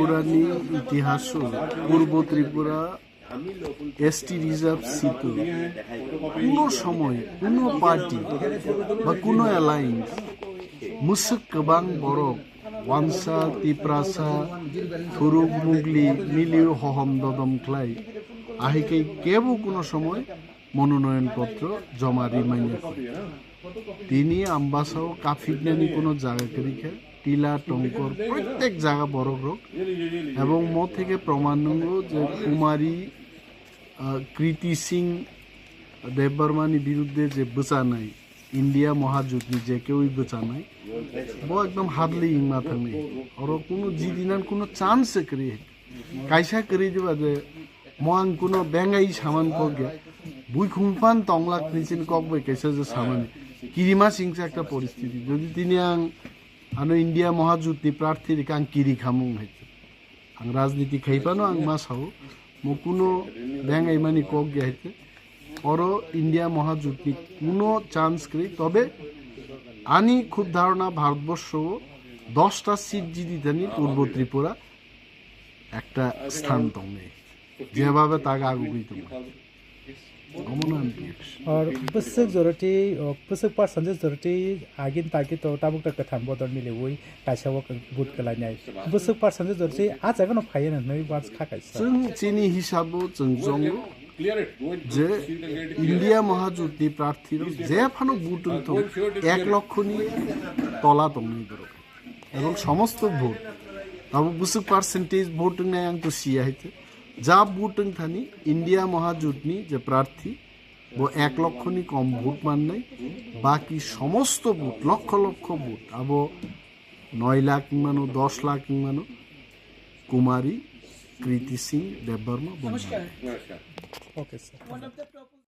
ত্রিপুরানি ইতিহাস পূর্ব Tripura ST reserve seat কোনো সময় কোনো পার্টি বা কোনো অ্যালায়েন্স মুসুক গোबां বরক ওয়ানসা তিপ্রাসা থুরুক মুগলি মিলিও হহম দদম খ্লাই আহিকে কেবো কোনো সময় মনোনয়নপত্র জমা রিমাইন্ড তিনি আম্বাসাও কাফিডনানি কোনো জায়গা করিখা টিলা টঙ্কর প্রত্যেক জায়গা বড় হোক এবং মো থেকে প্রমাণ নঙ্গ যে কুমারী কৃতি সিং দেববর্মানি বিরুদ্ধে যে বোচানাই ইন্ডিয়া মহাজোটনি যে কেউই বোচানাই বো একদম হাদলি ইংমা থাকনি আর কোনো জিদিনান কোনো চান্স করি কাইসা করি দেবা যে মহান কোনো বেঙ্গাই সামান কগে বুই খুমফান তংলাক নিচিন ককবে কেসে যে সামান কিরিমা সিংসে একটা পরিস্থিতি যদি তিনি আনো ইন্ডিয়া মহাজোটনি প্রার্থীর আং কিরি খামুং হয়েছে আং রাজনীতি খাইপানো আং মা সাও মো কোনো বেঙ্গাই মানি কগে হয়েছে और इंडिया महाजुटनी কোনো চান্স করি তবে আনি খুব ধারণা ভারতবর্ষ 10টা সিট জিতিতানি পূর্ব ত্রিপুরা একটা স্থান তমে যেভাবে তাকে আগুই তুমি और पुस्तक जरूरती पुस्तक परसेंटेज जरूरती आगिन ताकि तो ताबुक तक थाम बदल मिले वही काशा वो बुट कलाइनाय पुस्तक परसेंटेज जरूरती आज जागन फाइन नई बात खाकाय जों चिनी हिसाबो जों जंगो যে ইন্ডিয়া মহাজোটনি প্রার্থীর যে ফানো বুট তো 1 লক্ষনি তলা তমনি দর এবং সমস্ত ভোট তবে বুসু পার্সেন্টেজ ভোট নাই আং তো সিয়া হইতে যা ভোট থানি ইন্ডিয়া মহাজোটনি যে প্রার্থী ও 1 লক্ষনি কম ভোট মান নাই বাকি সমস্ত ভোট লক্ষ লক্ষ ভোট আবো 9 লাখ মানো 10 লাখ মানো কুমারী কৃতি সিং দেববর্মা বন্ধু ओके सर